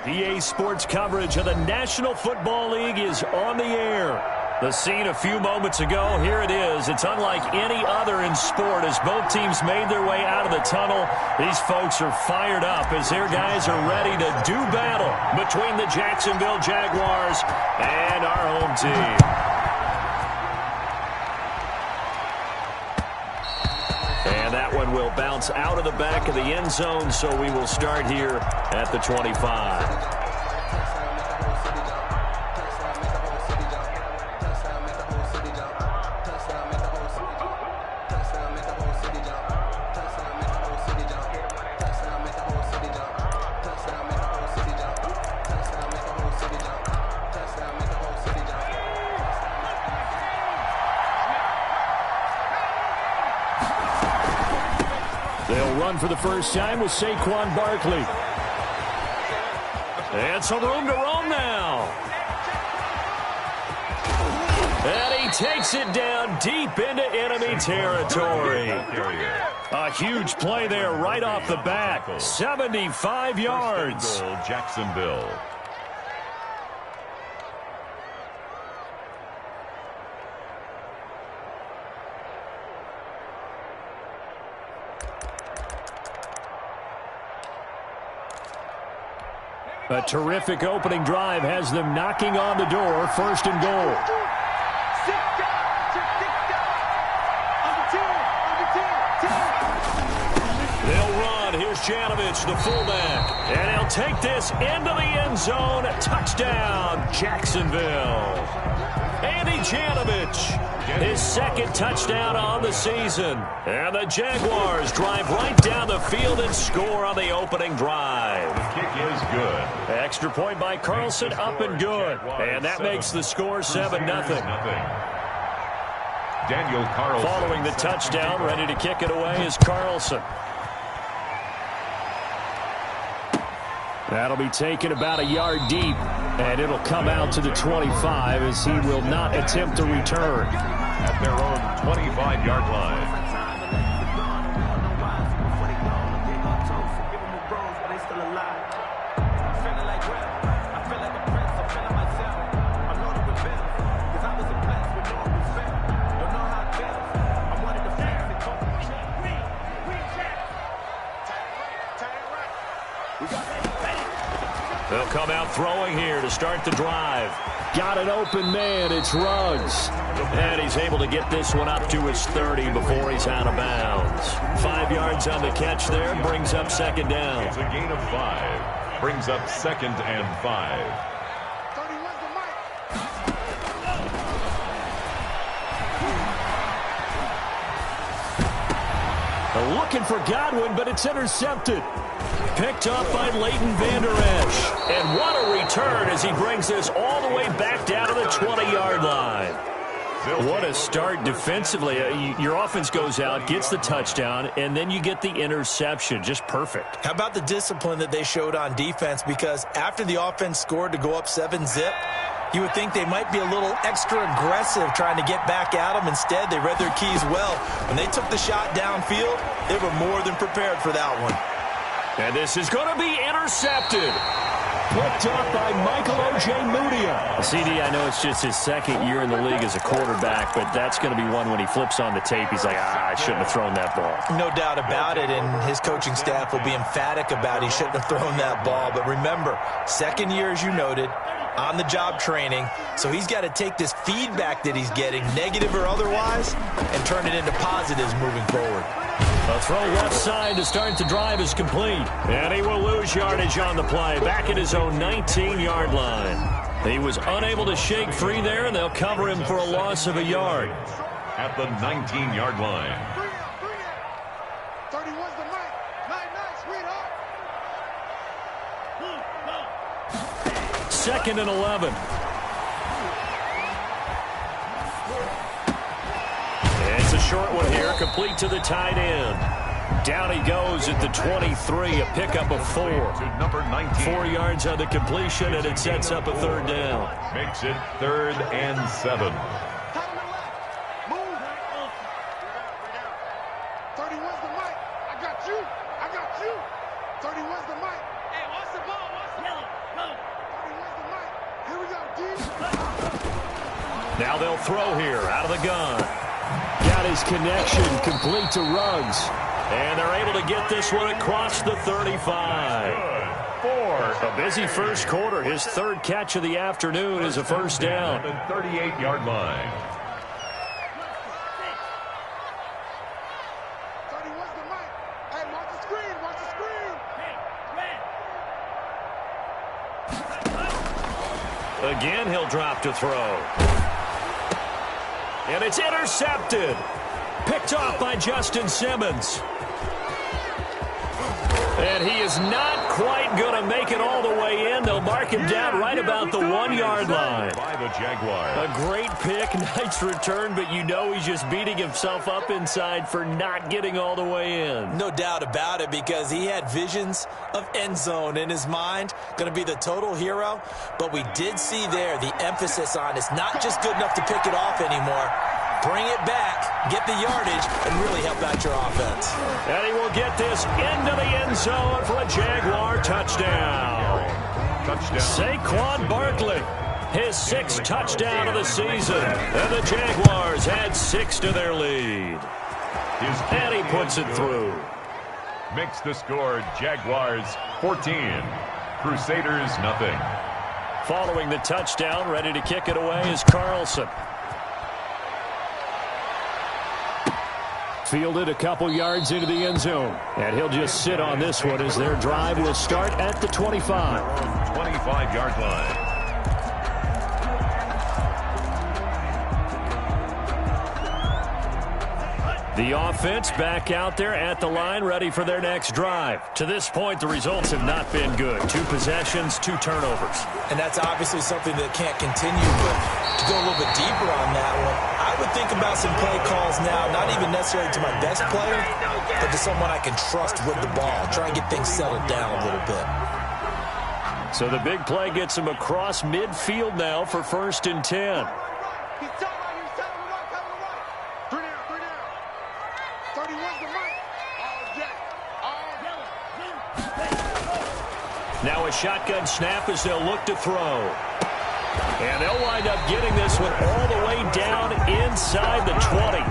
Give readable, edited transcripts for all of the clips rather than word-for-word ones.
EA Sports coverage of the National Football League is on the air. The scene a few moments ago, here it is. It's unlike any other in sport as both teams made their way out of the tunnel. These folks are fired up as their guys are ready to do battle between the Jacksonville Jaguars and our home team. And that one will bounce out of the back of the end zone, so we will start here at the 25. They'll run for the first time with Saquon Barkley. And some room to roam now. And he takes it down deep into enemy territory. A huge play there right off the bat. 75 yards. Jacksonville. A terrific opening drive has them knocking on the door, 1st and goal. They'll run. Here's Janovich, the fullback. And he'll take this into the end zone. Touchdown, Jacksonville. Andy Janovich, his 2nd touchdown on the season. And the Jaguars drive right down the field and score on the opening drive. The kick is good. Extra point by Carlson, up and good. And that makes the score 7-0. Daniel Carlson. Following the touchdown, ready to kick it away is Carlson. That'll be taken about a yard deep, and it'll come out to the 25 as he will not attempt to return. At their own 25-yard line. They'll come out throwing here to start the drive. Got an open man. It's Ruggs. And he's able to get this one up to his 30 before he's out of bounds. 5 yards on the catch there. Brings up 2nd down. It's a gain of 5. Brings up 2nd and 5. Looking for Godwin, but it's intercepted. Picked up by Leighton Vander Esch. And what a return as he brings this all the way back down to the 20-yard line. What a start defensively. Your offense goes out, gets the touchdown, and then you get the interception. Just perfect. How about the discipline that they showed on defense? Because after the offense scored to go up 7-zip, you would think they might be a little extra aggressive trying to get back at them. Instead, they read their keys well. When they took the shot downfield, they were more than prepared for that one. And this is going to be intercepted. Picked up by Michael O.J. Mudia. CD, I know it's just his 2nd year in the league as a quarterback, but that's going to be one when he flips on the tape. He's like, I shouldn't have thrown that ball. No doubt about it, and his coaching staff will be emphatic about he shouldn't have thrown that ball. But remember, 2nd year, as you noted, on-the-job training, so he's got to take this feedback that he's getting, negative or otherwise, and turn it into positives moving forward. A throw left side to start the drive is complete. And he will lose yardage on the play, back at his own 19-yard line. He was unable to shake free there, and they'll cover him for a loss of a yard. At the 19-yard line. 31's the mic. 9-9, sweetheart. 2nd and 11. It's a short one here, complete to the tight end. Down he goes at the 23, a pickup of 4. To number 19. 4 yards on the completion, and it sets up a 3rd down. Makes it 3rd and 7. 31's the mic. I got you. 31's the mic. Hey, what's the ball? Now they'll throw here out of the gun. Got his connection complete to Ruggs. And they're able to get this one across the 35. A busy first quarter. His third catch of the afternoon is a first down. The 38-yard line. Again, he'll drop to throw. And it's intercepted. Picked off by Justin Simmons. And he is not quite going to make it all the way in. They'll mark him down right about the 1-yard line. By the Jaguars. A great pick, nice return, but you know he's just beating himself up inside for not getting all the way in. No doubt about it, because he had visions of end zone in his mind. Going to be the total hero. But we did see there the emphasis on it's not just good enough to pick it off anymore. Bring it back, get the yardage, and really help out your offense. And he will get this into the end zone for a Jaguar touchdown. Saquon Barkley, his 6th touchdown of the season. And the Jaguars add 6 to their lead. And he puts it through. Makes the score Jaguars 14. Crusaders nothing. Following the touchdown, ready to kick it away is Carlson. Fielded a couple yards into the end zone. And he'll just sit on this one as their drive will start at the 25. 25-yard line. The offense back out there at the line, ready for their next drive. To this point, the results have not been good. 2 possessions, 2 turnovers. And that's obviously something that can't continue, but to go a little bit deeper on that one, I would think about some play calls now, not even necessarily to my best player, but to someone I can trust with the ball. Try and get things settled down a little bit. So the big play gets him across midfield now for 1st and 10. Now a shotgun snap as they'll look to throw. And they'll wind up getting this one all the way down inside the 20.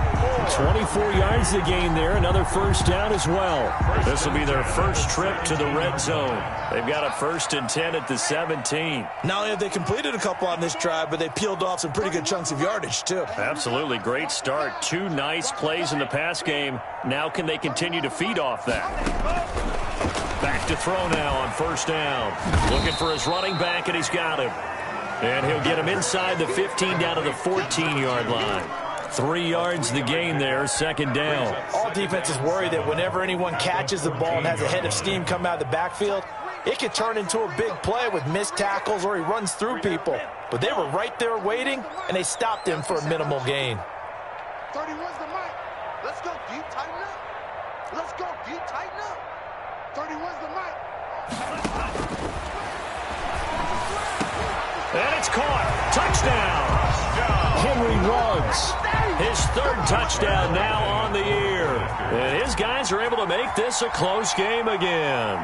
24 yards to gain there. Another first down as well. This will be their first trip to the red zone. They've got a 1st and 10 at the 17. Not only have they completed a couple on this drive, but they peeled off some pretty good chunks of yardage, too. Absolutely. Great start. 2 nice plays in the pass game. Now can they continue to feed off that? Back to throw now on 1st down. Looking for his running back, and he's got him. And he'll get him inside the 15 down to the 14-yard line. 3 yards the gain there, 2nd down. All defenses worry that whenever anyone catches the ball and has a head of steam come out of the backfield, it could turn into a big play with missed tackles or he runs through people. But they were right there waiting, and they stopped him for a minimal gain. 31's the mic. Let's go deep, tighten up. Let's go deep, tighten up. 31's the mic. And it's caught. Touchdown. Henry Ruggs. His 3rd touchdown now on the year. And his guys are able to make this a close game again.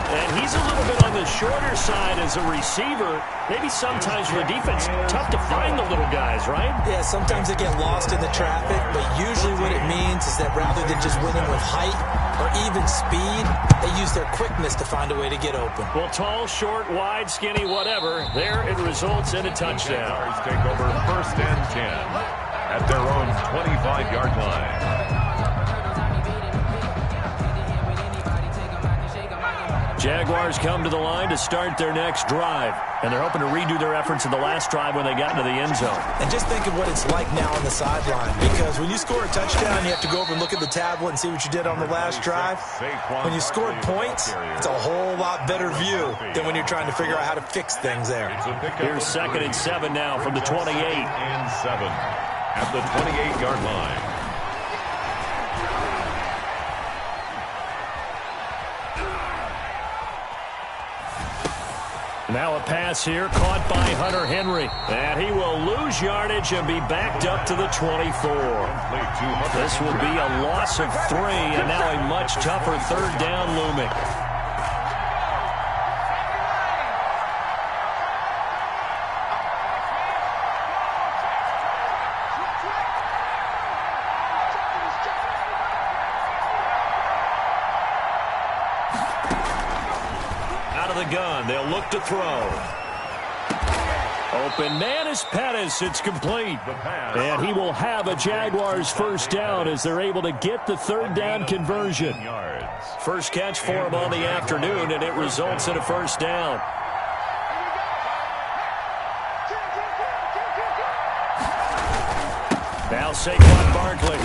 And he's a little bit on the shorter side as a receiver. Maybe sometimes for the defense, tough to find the little guys, right? Yeah, sometimes they get lost in the traffic, but usually what it means is that rather than just winning with height or even speed, they use their quickness to find a way to get open. Well, tall, short, wide, skinny, whatever, there it results in a touchdown. Jaguars take over 1st and 10 at their own 25-yard line. Jaguars come to the line to start their next drive. And they're hoping to redo their efforts in the last drive when they got into the end zone. And just think of what it's like now on the sideline. Because when you score a touchdown, you have to go over and look at the tablet and see what you did on the last drive. When you scored points, it's a whole lot better view than when you're trying to figure out how to fix things there. Here's 2nd and 7 now from the 28. 2nd and 7 at the 28-yard line. Now a pass here caught by Hunter Henry. And he will lose yardage and be backed up to the 24. This will be a loss of 3 and now a much tougher 3rd down looming. gun. They'll look to throw. Open man is Pettis. It's complete. And he will have a Jaguars first down as they're able to get the third down conversion. First catch for him on the afternoon, and it results in a first down. Now Saquon Barkley.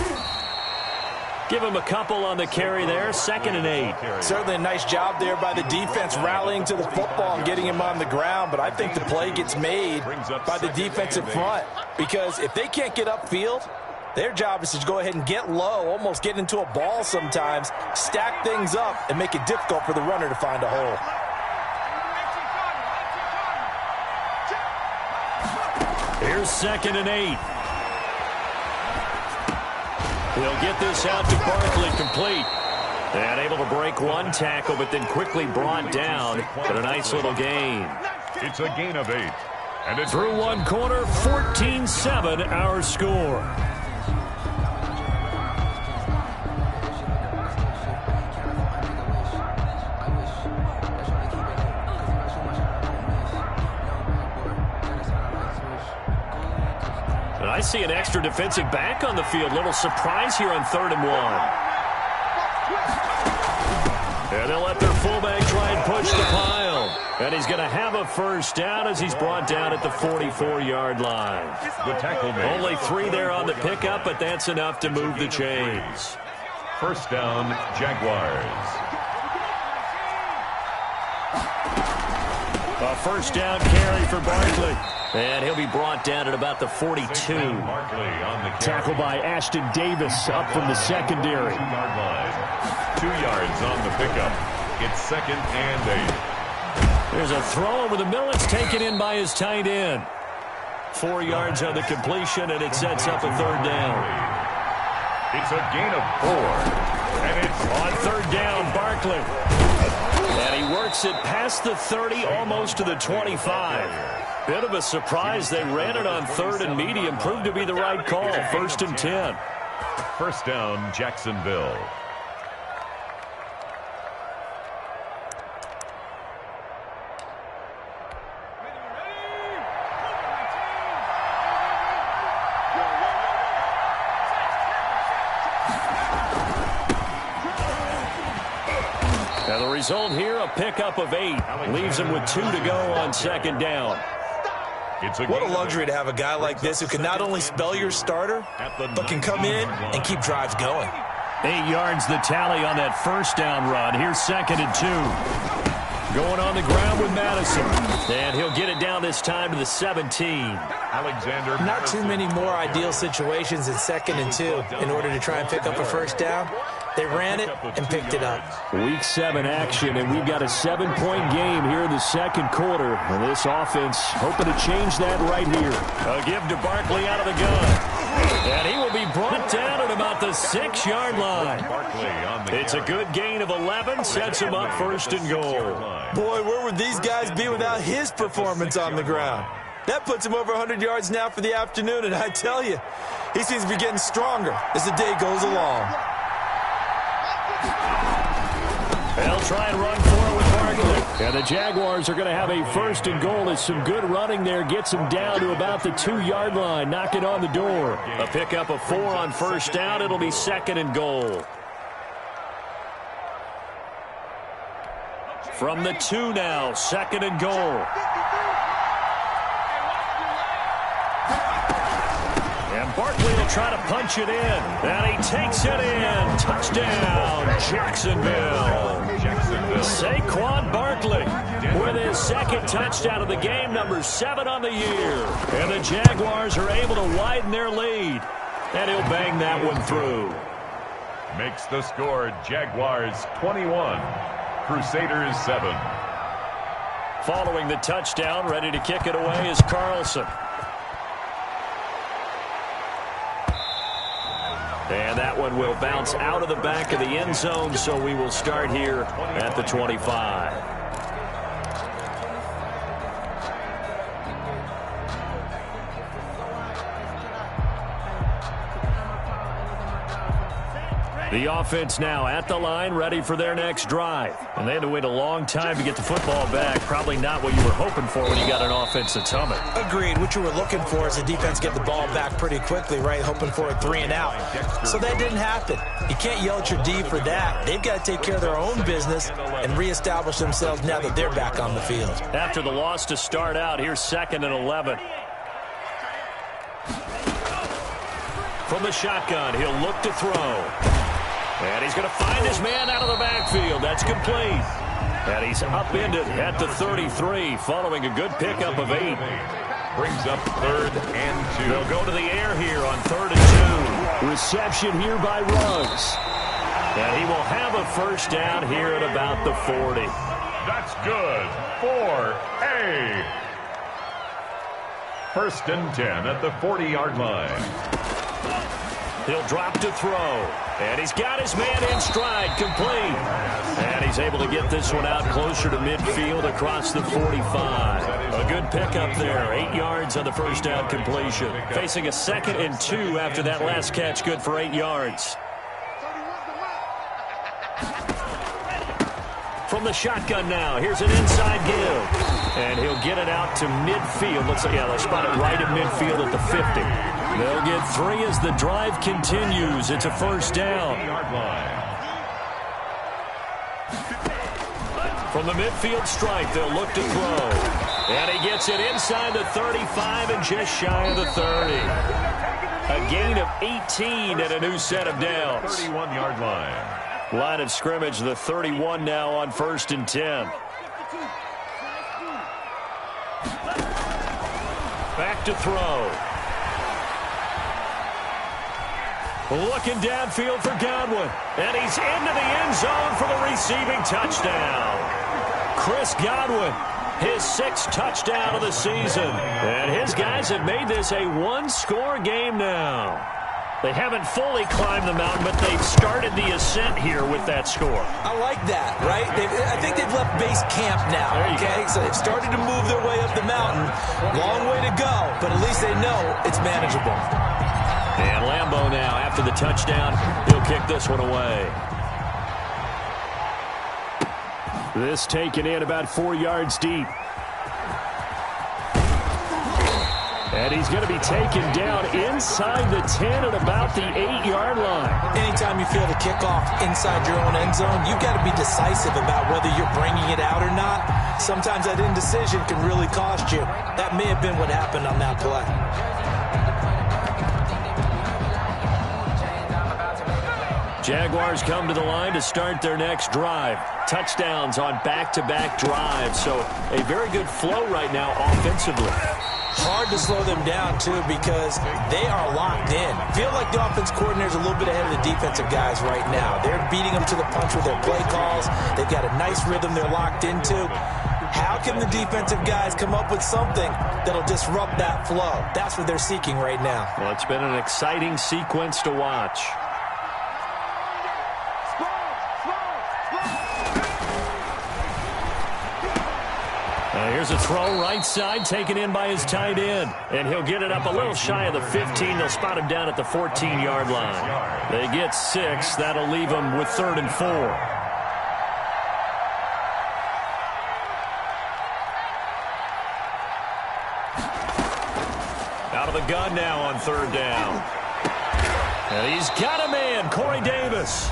Give him a couple on the carry there. 2nd and 8. Certainly a nice job there by the defense rallying to the football and getting him on the ground. But I think the play gets made by the defensive front. Because if they can't get upfield, their job is to go ahead and get low, almost get into a ball sometimes, stack things up, and make it difficult for the runner to find a hole. Here's 2nd and 8. He'll get this out to Barkley, complete. And able to break one tackle, but then quickly brought down. But a nice little gain. It's a gain of 8. And it's through one corner, 14-7 our score. I see an extra defensive back on the field. Little surprise here on 3rd and 1. And they'll let their fullback try and push the pile. And he's going to have a first down as he's brought down at the 44-yard line. The tackle made. Only 3 there on the pickup, but that's enough to move the chains. First down, Jaguars. A first down carry for Barkley. And he'll be brought down at about the 42. Tackled by Ashton Davis up from the secondary. 2 yards on the pickup. It's 2nd and 8. There's a throw over the middle. It's taken in by his tight end. 4 yards on the completion, and it sets up a 3rd down. It's a gain of 4. And it's on 3rd down, Barkley. And he works it past the 30, almost to the 25. Bit of a surprise. They ran it on 3rd and medium. Proved to be the right call. 1st and 10. First down, Jacksonville. Now the result here, a pickup of 8. Leaves him with 2 to go on 2nd down. What a luxury to have a guy like this who can not only spell your starter, but can come in and keep drives going. 8 yards the tally on that first down run. Here's 2nd and 2. Going on the ground with Madison. And he'll get it down this time to the 17. Alexander. Not too many more ideal situations in 2nd and 2 in order to try and pick up a first down. They ran it and picked it up. Week 7 action, and we've got a 7-point game here in the 2nd quarter. And this offense hoping to change that right here. A give to Barkley out of the gun. And he will be brought down at about the 6-yard line. It's a good gain of 11, sets him up 1st and goal. Boy, where would these guys be without his performance on the ground? That puts him over 100 yards now for the afternoon, and I tell you, he seems to be getting stronger as the day goes along. They'll try and run for it with Barkley. And the Jaguars are going to have a 1st and goal as some good running there gets him down to about the 2-yard line, knocking on the door. A pickup of 4 on 1st down. It'll be 2nd and goal. From the 2 now, 2nd and goal. And Barkley will try to punch it in. And he takes it in. Touchdown, Jacksonville. Saquon Barkley with his 2nd touchdown of the game, number 7 on the year. And the Jaguars are able to widen their lead. And he'll bang that one through. Makes the score Jaguars 21, Crusaders 7. Following the touchdown, ready to kick it away is Carlson. And that one will bounce out of the back of the end zone, so we will start here at the 25. The offense now at the line, ready for their next drive. And they had to wait a long time to get the football back. Probably not what you were hoping for when you got an offense that's humming. Agreed. What you were looking for is the defense get the ball back pretty quickly, right? Hoping for a 3 and out. So that didn't happen. You can't yell at your D for that. They've got to take care of their own business and reestablish themselves now that they're back on the field. After the loss to start out, here's 2nd and 11. From the shotgun, he'll look to throw. And he's going to find his man out of the backfield. That's complete. And he's upended at the 33 following a good pickup of 8. Brings up 3rd and 2. They'll go to the air here on 3rd and 2. Reception here by Ruggs. And he will have a first down here at about the 40. That's good for A. 1st and 10 at the 40-yard line. He'll drop to throw. And he's got his man in stride, complete. And he's able to get this one out closer to midfield across the 45. A good pickup there, 8 yards on the first down completion. Facing a 2nd and 2 after that last catch, good for 8 yards. From the shotgun now, here's an inside give. And he'll get it out to midfield. Let's spot it right at midfield at the 50. They'll get 3 as the drive continues. It's a first down. From the midfield stripe, they'll look to throw. And he gets it inside the 35 and just shy of the 30. A gain of 18 and a new set of downs. 31-yard line. Line of scrimmage, the 31 now on 1st and 10. Back to throw. Looking downfield for Godwin. And he's into the end zone for the receiving touchdown. Chris Godwin, his 6th touchdown of the season. And his guys have made this a 1-score game now. They haven't fully climbed the mountain, but they've started the ascent here with that score. I like that, right? I think they've left base camp now, okay? So they've started to move their way up the mountain. Long way to go, but at least they know it's manageable. And Lambeau now, after the touchdown, he'll kick this one away. This taken in about 4 yards deep. And he's going to be taken down inside the 10 at about the 8-yard line. Anytime you feel the kickoff inside your own end zone, you've got to be decisive about whether you're bringing it out or not. Sometimes that indecision can really cost you. That may have been what happened on that play. Jaguars come to the line to start their next drive. Touchdowns on back-to-back drives. So a very good flow right now offensively. Hard to slow them down, too, because they are locked in. Feel like the offense coordinator's a little bit ahead of the defensive guys right now. They're beating them to the punch with their play calls. They've got a nice rhythm they're locked into. How can the defensive guys come up with something that'll disrupt that flow? That's what they're seeking right now. Well, it's been an exciting sequence to watch. Here's a throw right side taken in by his tight end. And he'll get it up a little shy of the 15. They'll spot him down at the 14-yard line. They get 6. That'll leave them with 3rd and 4. Out of the gun now on 3rd down. And he's got a man, Corey Davis.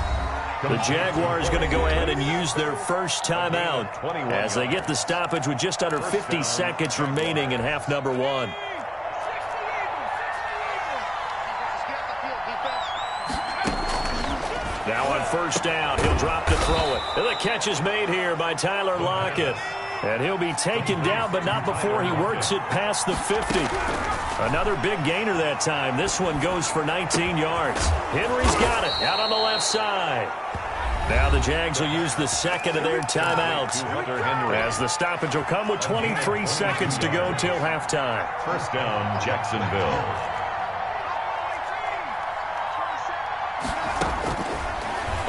The Jaguars going to go ahead and use their first timeout as they get the stoppage with just under 50 seconds remaining in half number 1. Now on 1st down, he'll drop to throw it. And the catch is made here by Tyler Lockett. And he'll be taken down, but not before he works it past the 50. Another big gainer that time. This one goes for 19 yards. Henry's got it out on the left side. Now the Jags will use the 2nd of their timeouts as the stoppage will come with 23 seconds to go till halftime. 1st down, Jacksonville.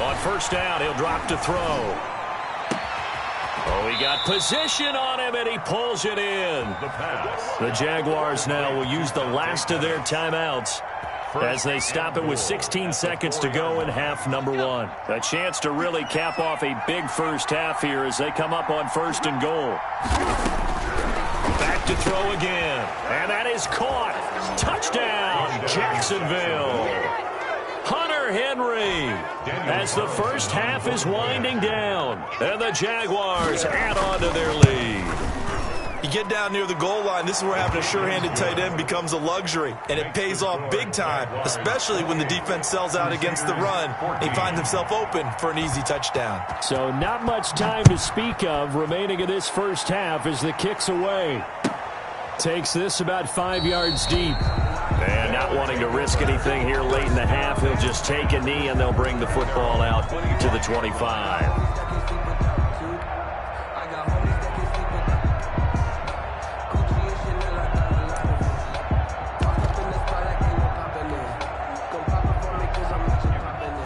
On 1st down, he'll drop to throw. Oh, he got position on him, and he pulls it in. The Jaguars now will use the last of their timeouts as they stop it with 16 seconds to go in half number one. A chance to really cap off a big first half here as they come up on 1st and goal. Back to throw again, and that is caught. Touchdown, Jacksonville. Hunter Henry, as the first half is winding down, and the Jaguars add on to their lead. You get down near the goal line, this is where having a sure-handed tight end becomes a luxury, and it pays off big time, especially when the defense sells out against the run. He finds himself open for an easy touchdown. So not much time to speak of remaining in this first half as the kick's away. Takes this about 5 yards deep. And not wanting to risk anything here late in the half, he'll just take a knee and they'll bring the football out to the 25.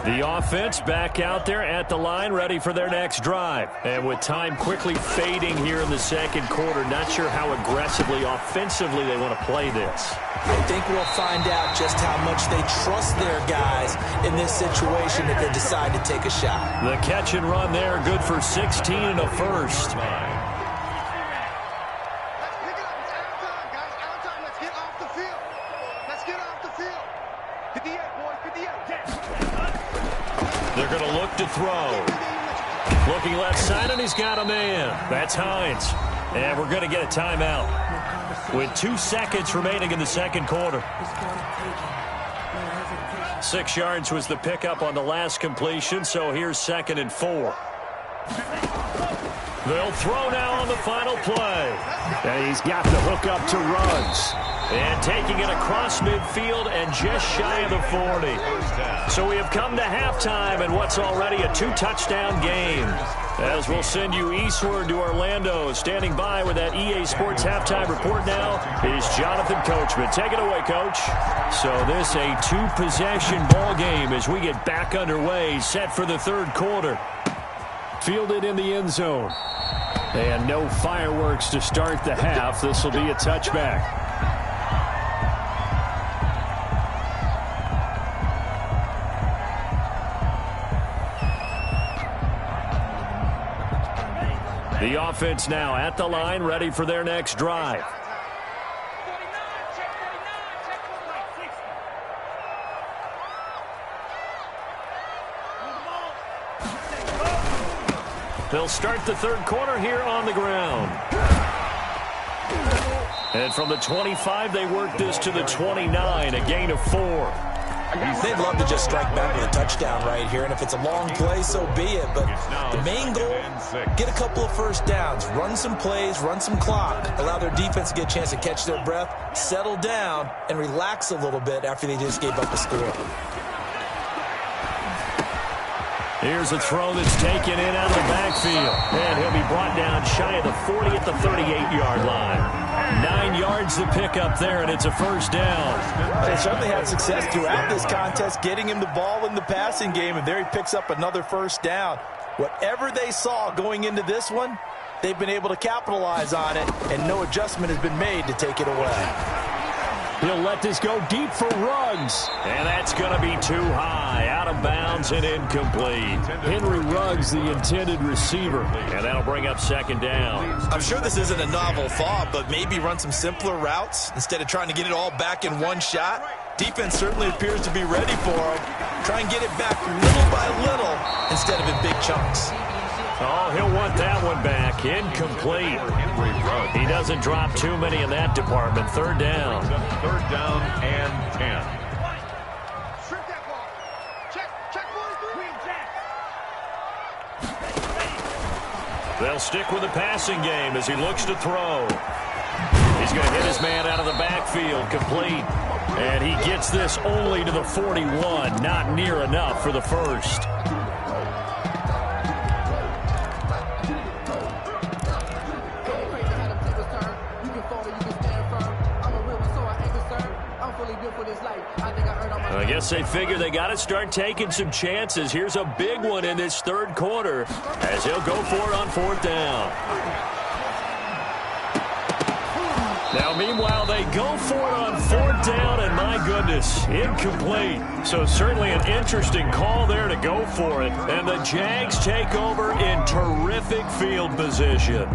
The offense back out there at the line, ready for their next drive. And with time quickly fading here in the second quarter, not sure how aggressively, offensively they want to play this. I think we'll find out just how much they trust their guys in this situation if they decide to take a shot. The catch and run there, good for 16 and a first. They're going to look to throw. Looking left side, and he's got a man. That's Hines. And we're going to get a timeout with 2 seconds remaining in the second quarter. 6 yards was the pickup on the last completion, so here's 2nd and 4. They'll throw now on the final play. And he's got the hook up to Ruggs. And taking it across midfield and just shy of the 40. So we have come to halftime in what's already a 2-touchdown game. As we'll send you eastward to Orlando. Standing by with that EA Sports halftime report now is Jonathan Coachman. Take it away, Coach. So this a 2-possession ball game as we get back underway, set for the third quarter. Fielded in the end zone. And no fireworks to start the half. This will be a touchback. The offense now at the line, ready for their next drive. They'll start the third quarter here on the ground. And from the 25, they work this to the 29, a gain of 4. They'd love to just strike back with a touchdown right here, and if it's a long play, so be it. But the main goal, get a couple of first downs, run some plays, run some clock, allow their defense to get a chance to catch their breath, settle down, and relax a little bit after they just gave up a score. Here's a throw that's taken in out of the backfield. And he'll be brought down shy of the 40 at the 38-yard line. 9 yards to pick up there, and it's a first down. They certainly had success throughout this contest, getting him the ball in the passing game, and there he picks up another first down. Whatever they saw going into this one, they've been able to capitalize on it, and no adjustment has been made to take it away. He'll let this go deep for Ruggs. And that's going to be too high. Out of bounds and incomplete. Henry Ruggs, the intended receiver. And that'll bring up second down. I'm sure this isn't a novel thought, but maybe run some simpler routes instead of trying to get it all back in one shot. Defense certainly appears to be ready for him. Try and get it back little by little instead of in big chunks. Oh, he'll want that one back. Incomplete. He doesn't drop too many in that department. Third down. Third down and 10. Strip that ball. Check boys. They'll stick with the passing game as he looks to throw. He's going to hit his man out of the backfield. Complete. And he gets this only to the 41. Not near enough for the first. I guess they figure they got to start taking some chances. Here's a big one in this third quarter as he'll go for it on fourth down. Now, meanwhile, they go for it on fourth down, and my goodness, incomplete. So certainly an interesting call there to go for it. And the Jags take over in terrific field position.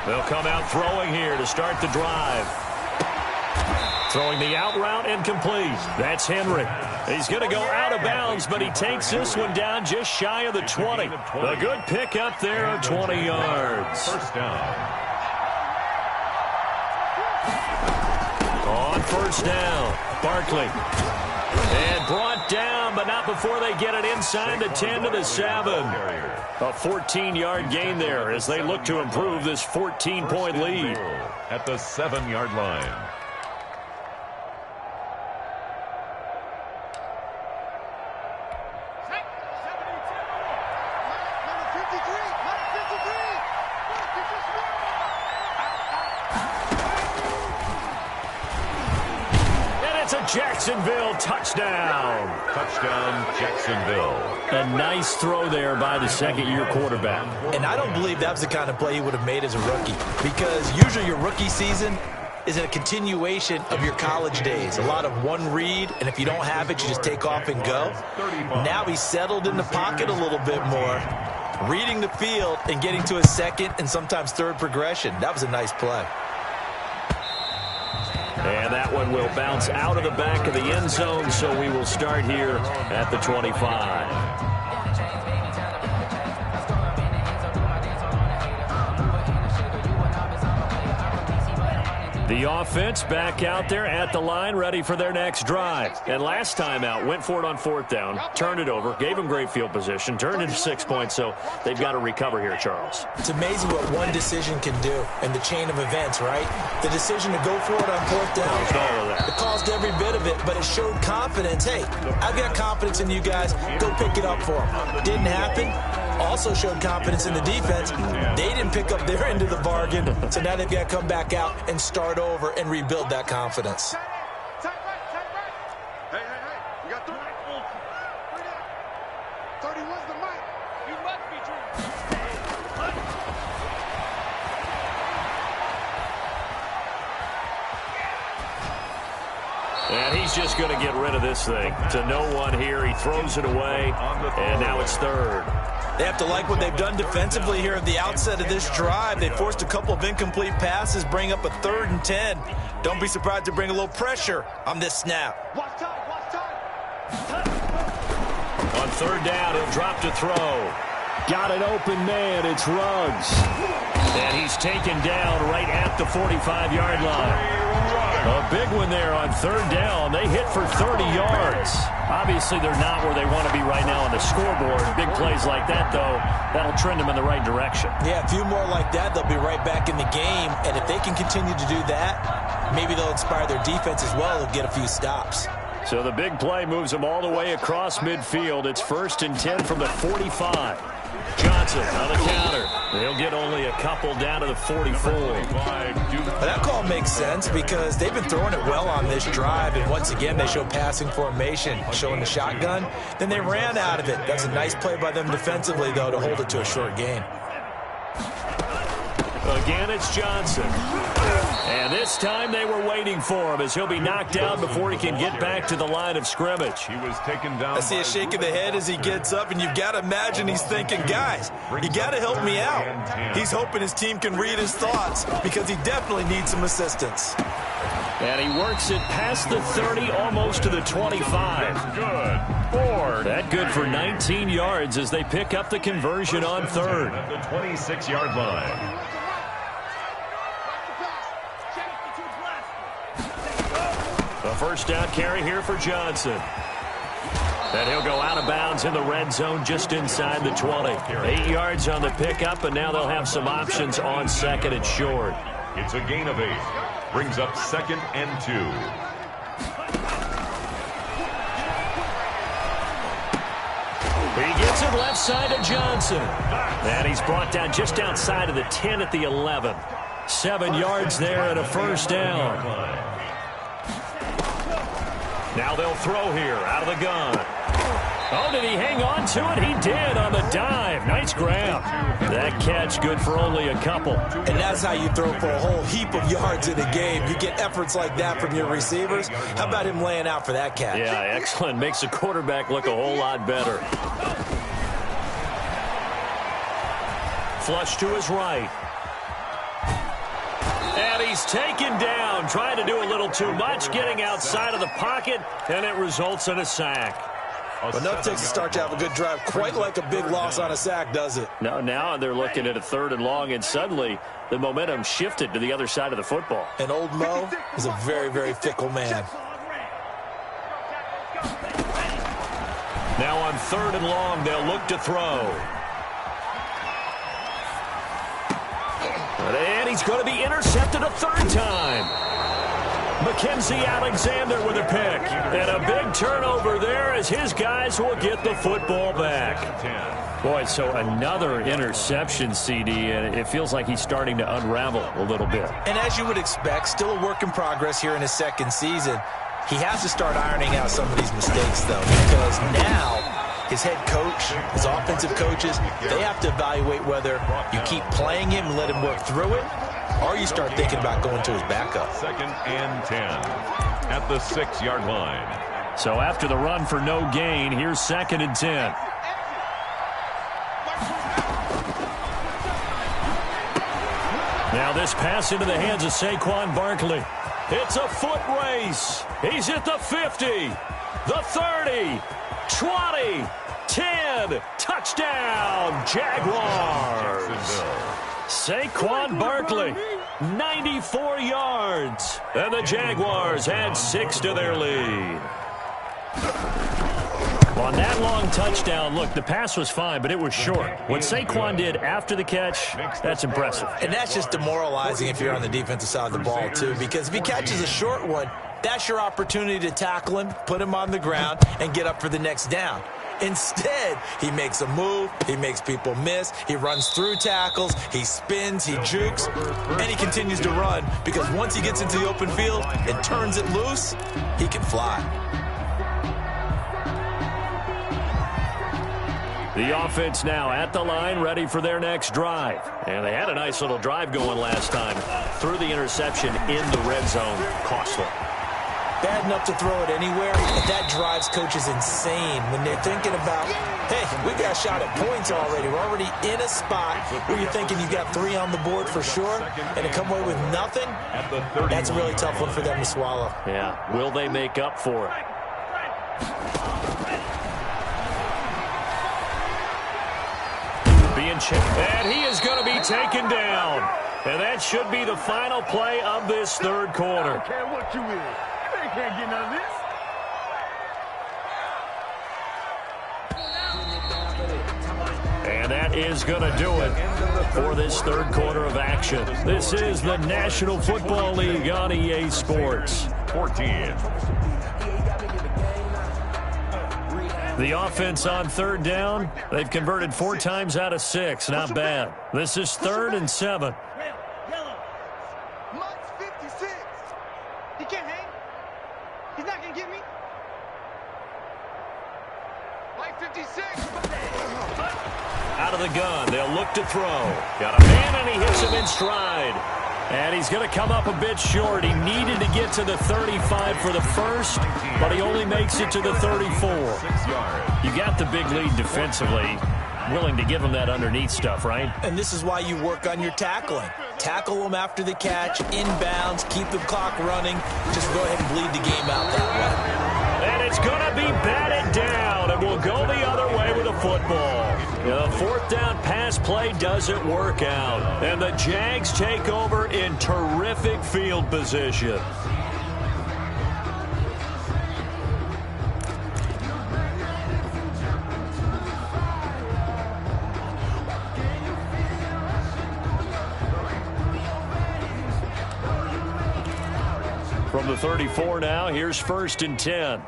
They'll come out throwing here to start the drive. Throwing the out route incomplete. That's Henry. He's going to go out of bounds, but he takes this one down just shy of the 20. A good pickup there of 20 yards. First down. On first down, Barkley. And brought down, but not before they get it inside the 10 to the 7. A 14-yard gain there as they look to improve this 14-point lead. At the 7-yard line. Jacksonville touchdown. Touchdown, Jacksonville. A nice throw there by the second-year quarterback. And I don't believe that was the kind of play he would have made as a rookie, because usually your rookie season is a continuation of your college days. A lot of one read, and if you don't have it, you just take off and go. Now he's settled in the pocket a little bit more, reading the field and getting to his second and sometimes third progression. That was a nice play. And that one will bounce out of the back of the end zone, so we will start here at the 25. The offense back out there at the line, ready for their next drive. And last time out, went for it on fourth down, turned it over, gave them great field position, turned it to 6 points, so they've got to recover here, Charles. It's amazing what one decision can do in the chain of events, right? The decision to go for it on fourth down, it caused every bit of it, but it showed confidence. Hey, I've got confidence in you guys. Go pick it up for them. Didn't happen. Also showed confidence in the defense. They didn't pick up their end of the bargain, so now they've got to come back out and start over and rebuild that confidence. Hey, you got 30. 31's the mic. You must be true. And he's just going to get rid of this thing. To no one here. He throws it away, and now it's third. They have to like what they've done defensively here at the outset of this drive. They forced a couple of incomplete passes, bring up a 3rd and 10. Don't be surprised to bring a little pressure on this snap. Watch time. On third down, he'll drop to throw. Got an open man. It's Ruggs. And he's taken down right at the 45-yard line. A big one there on third down. They hit for 30 yards. Obviously, they're not where they want to be right now on the scoreboard. Big plays like that, though, that'll trend them in the right direction. Yeah, a few more like that, they'll be right back in the game. And if they can continue to do that, maybe they'll inspire their defense as well and get a few stops. So the big play moves them all the way across midfield. It's 1st and 10 from the 45. Johnson on the counter. They'll get only a couple down to the 44. But that call makes sense because they've been throwing it well on this drive, and once again they show passing formation, showing the shotgun. Then they ran out of it. That's a nice play by them defensively, though, to hold it to a short gain. Again, it's Johnson. And this time they were waiting for him as he'll be knocked out before he can get back to the line of scrimmage. He was taken down. I see a shake of the head as he gets up, and you've got to imagine he's thinking, guys, you got to help me out. He's hoping his team can read his thoughts because he definitely needs some assistance. And he works it past the 30, almost to the 25. Good. 4. That good for 19 yards as they pick up the conversion on third. At the 26-yard line. A first down carry here for Johnson. And he'll go out of bounds in the red zone just inside the 20. 8 yards on the pickup, and now they'll have some options on second and short. It's a gain of 8. Brings up 2nd and 2. He gets it left side to Johnson. And he's brought down just outside of the 10 at the 11. 7 yards there and a first down. Now they'll throw here out of the gun. Oh, did he hang on to it? He did on the dive. Nice grab. That catch good for only a couple. And that's how you throw for a whole heap of yards in a game. You get efforts like that from your receivers. How about him laying out for that catch? Yeah, excellent. Makes the quarterback look a whole lot better. Flush to his right. And he's taken down, trying to do a little too much, getting outside of the pocket, and it results in a sack. Enough takes to start to have a good drive. Quite like a big loss on a sack, does it? No, now they're looking at a 3rd and long, and suddenly the momentum shifted to the other side of the football. And old Mo is a very, very fickle man. Now on 3rd and long, they'll look to throw. And he's going to be intercepted a 3rd time. Mackenzie Alexander with a pick. And a big turnover there as his guys will get the football back. Boy, so another interception, CD, and it feels like he's starting to unravel a little bit. And as you would expect, still a work in progress here in his 2nd season. He has to start ironing out some of these mistakes, though, because now his head coach, his offensive coaches, they have to evaluate whether you keep playing him and let him work through it, or you start thinking about going to his backup. 2nd and 10 at the 6-yard line. So after the run for no gain, here's 2nd and 10. Now this pass into the hands of Saquon Barkley. It's a foot race. He's at the 50, the 30, 20, 10. Touchdown, Jaguars. Saquon Barkley, 94 yards. And the Jaguars add 6 to their lead. On that long touchdown, look, the pass was fine, but it was short. What Saquon did after the catch, that's impressive. And that's just demoralizing if you're on the defensive side of the ball, too, because if he catches a short one, that's your opportunity to tackle him, put him on the ground, and get up for the next down. Instead, he makes a move, he makes people miss, he runs through tackles, he spins, he jukes, and he continues to run because once he gets into the open field and turns it loose, he can fly. The offense now at the line, ready for their next drive. And they had a nice little drive going last time. Threw the interception in the red zone. Costly. Bad enough to throw it anywhere, but that drives coaches insane when they're thinking about, hey, we got a shot at points already. We're already in a spot where you're thinking you got 3 on the board for sure, and to come away with nothing, that's a really tough one for them to swallow. Yeah, will they make up for it? And he is going to be taken down. And that should be the final play of this 3rd quarter. I don't care what you is. You can't get none of this. And that is going to do it for this 3rd quarter of action. This is the National Football League on EA Sports. 14. The offense on 3rd down, they've converted 4 times out of 6. Not bad. This is 3rd and 7. Mike's 56. He can't hang. He's not going to get me. Mike 56. Out of the gun, they'll look to throw. Got a man, and he hits him in stride. And he's going to come up a bit short. He needed to get to the 35 for the first, but he only makes it to the 34. You got the big lead defensively. Willing to give him that underneath stuff, right? And this is why you work on your tackling. Tackle them after the catch, inbounds, keep the clock running. Just go ahead and bleed the game out that way. And it's going to be batted down, and we'll go the other way with a football. The 4th down pass play doesn't work out, and the Jags take over in terrific field position. From the 34 now, here's 1st and 10.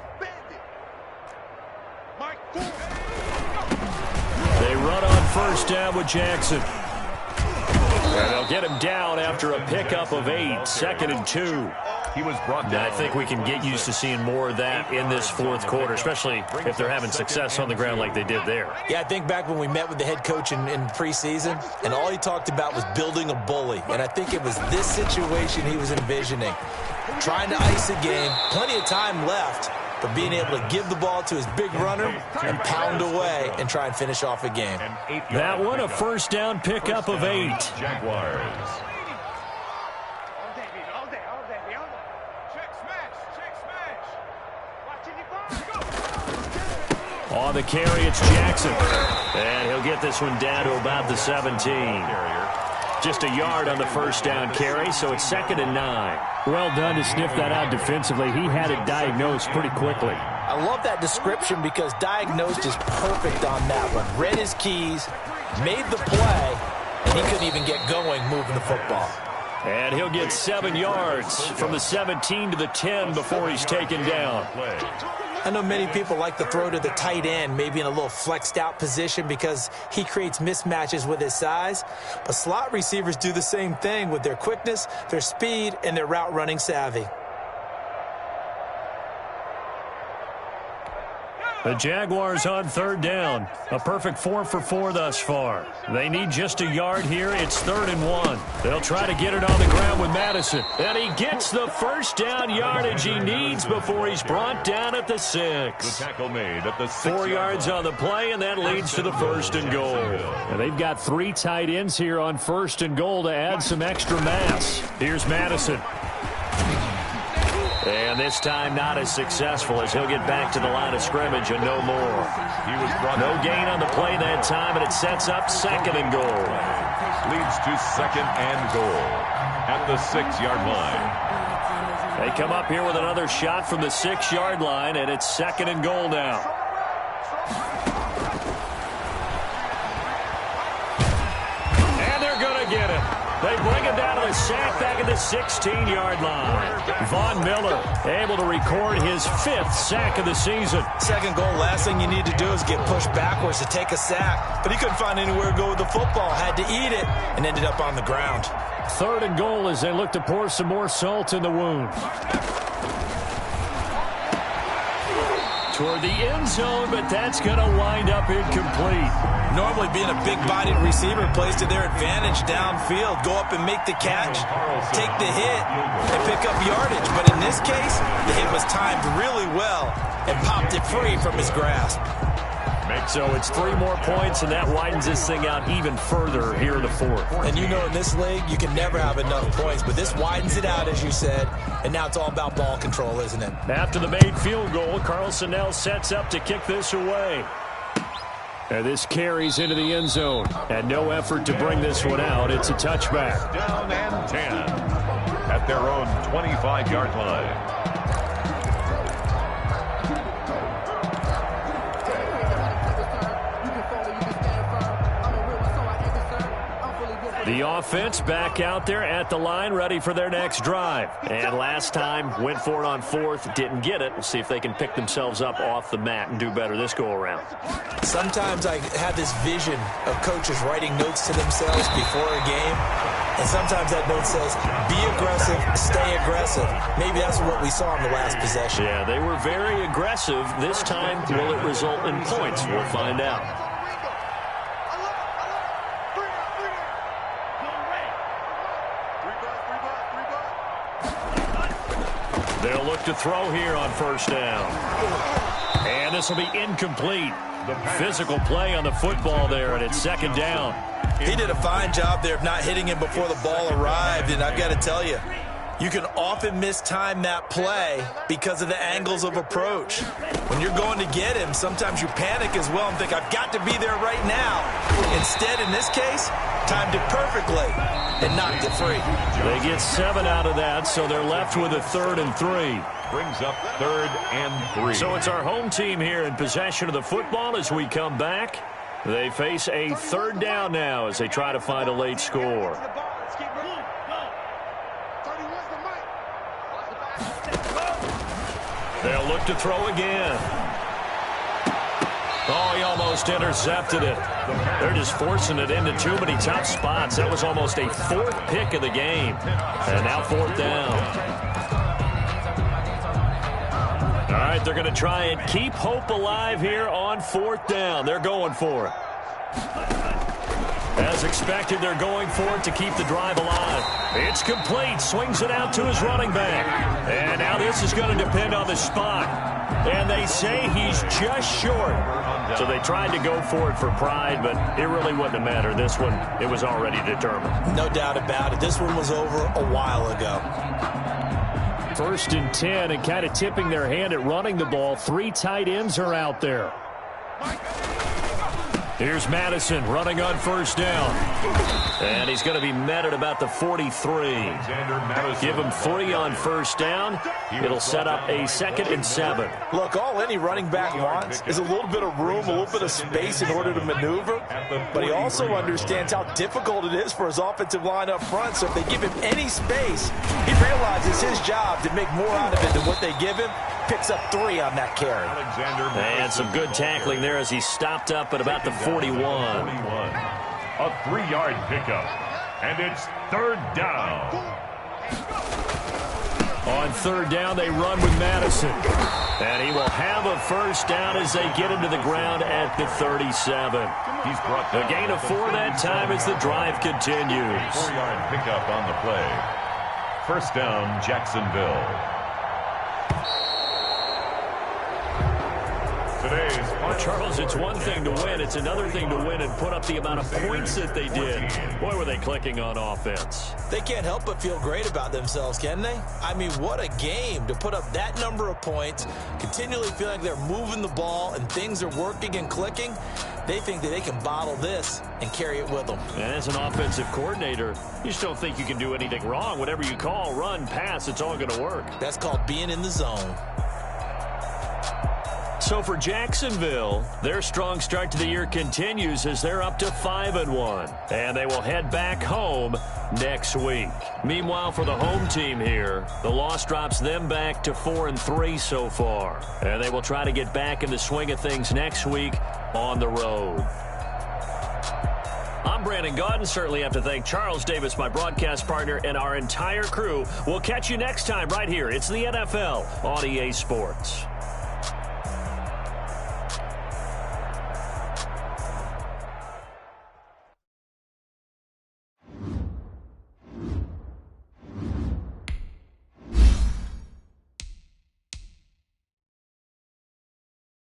They run on 1st down with Jackson. And they'll get him down after a pickup of 8, 2nd and 2. He was brought down. I think we can get used to seeing more of that in this fourth quarter, especially if they're having success on the ground like they did there. Yeah, I think back when we met with the head coach in preseason, and all he talked about was building a bully. And I think it was this situation he was envisioning. Trying to ice a game, plenty of time left, but being able to give the ball to his big runner and pound away and try and finish off a game. That one a first down pickup of 8. Jaguars. On the carry, it's Jackson. And he'll get this one down to about the 17. Just a yard on the first down carry, so it's 2nd and 9. Well done to sniff that out defensively. He had it diagnosed pretty quickly. I love that description because diagnosed is perfect on that one. Read his keys, made the play, and he couldn't even get going moving the football. And he'll get 7 yards from the 17 to the 10 before he's taken down. I know many people like to throw to the tight end, maybe in a little flexed out position because he creates mismatches with his size. But slot receivers do the same thing with their quickness, their speed, and their route running savvy. The Jaguars on 3rd down. A perfect 4 for 4 thus far. They need just a yard here. It's 3rd and 1. They'll try to get it on the ground with Madison. And he gets the first down yardage he needs before he's brought down at the 6. The tackle made at the 6. 4 yards on the play, and that leads to the 1st and goal. And they've got 3 tight ends here on 1st and goal to add some extra mass. Here's Madison. And this time not as successful as he'll get back to the line of scrimmage and no more. No gain on the play that time, and it sets up 2nd and goal. Leads to 2nd and goal at the 6-yard line. They come up here with another shot from the 6-yard line, and it's 2nd and goal now. And they're going to get it. They bring him down to the sack back at the 16-yard line. Von Miller able to record his 5th sack of the season. 2nd goal, last thing you need to do is get pushed backwards to take a sack. But he couldn't find anywhere to go with the football. Had to eat it and ended up on the ground. 3rd and goal as they look to pour some more salt in the wound. Toward the end zone, but that's going to wind up incomplete. Normally being a big-bodied receiver plays to their advantage downfield. Go up and make the catch, take the hit, and pick up yardage. But in this case, the hit was timed really well and popped it free from his grasp. So it's 3 more points, and that widens this thing out even further here in the 4th. And you know in this league, you can never have enough points. But this widens it out, as you said, and now it's all about ball control, isn't it? After the made field goal, Carlson now sets up to kick this away. And this carries into the end zone. And no effort to bring this one out. It's a touchback. Down and 10 at their own 25-yard line. The offense back out there at the line, ready for their next drive. And last time, went for it on 4th, didn't get it. We'll see if they can pick themselves up off the mat and do better this go-around. Sometimes I have this vision of coaches writing notes to themselves before a game. And sometimes that note says, be aggressive, stay aggressive. Maybe that's what we saw in the last possession. Yeah, they were very aggressive. This time, will it result in points? We'll find out. They'll look to throw here on 1st down. And this will be incomplete. Physical play on the football there, and it's 2nd down. He did a fine job there of not hitting him before the ball arrived, and I've got to tell you, you can often mistime that play because of the angles of approach. When you're going to get him, sometimes you panic as well and think, I've got to be there right now. Instead, in this case, timed it perfectly and knocked it free. They get 7 out of that, so they're left with a 3rd and 3. Brings up 3rd and 3. So it's our home team here in possession of the football as we come back. They face a 3rd down now as they try to find a late score. They'll look to throw again. Oh, he almost intercepted it. They're just forcing it into too many tough spots. That was almost a 4th pick of the game. And now 4th down. right, they're going to try and keep hope alive here on 4th down. They're going for it. As expected, they're going for it to keep the drive alive. It's complete. Swings it out to his running back. And now this is going to depend on the spot. And they say he's just short. So they tried to go for it for pride, but it really wouldn't have mattered. This one, it was already determined. No doubt about it. This one was over a while ago. 1st and 10, and kind of tipping their hand at running the ball. 3 tight ends are out there. Here's Madison running on 1st down. And he's going to be met at about the 43. Give him 3 on 1st down. It'll set up a 2nd and 7. Look, all any running back wants is a little bit of room, a little bit of space in order to maneuver. But he also understands how difficult it is for his offensive line up front. So if they give him any space, he realizes his job to make more out of it than what they give him. Picks up 3 on that carry. And some good tackling there as he stopped up at about the 41. A 3-yard pickup. And it's 3rd down. On 3rd down, they run with Madison. And he will have a 1st down as they get him to the ground at the 37. He's brought A gain of 4 that time as the drive continues. 4-yard pickup on the play. 1st down, Jacksonville. Charles, it's one thing to win. It's another thing to win and put up the amount of points that they did. Boy, were they clicking on offense. They can't help but feel great about themselves, can they? I mean, what a game to put up that number of points, continually feel like they're moving the ball and things are working and clicking. They think that they can bottle this and carry it with them. And as an offensive coordinator, you just don't think you can do anything wrong. Whatever you call, run, pass, it's all going to work. That's called being in the zone. So for Jacksonville, their strong start to the year continues as they're up to 5-1. And they will head back home next week. Meanwhile, for the home team here, the loss drops them back to 4-3 so far. And they will try to get back in the swing of things next week on the road. I'm Brandon Gaudin. Certainly have to thank Charles Davis, my broadcast partner, and our entire crew. We'll catch you next time right here. It's the NFL on EA Sports.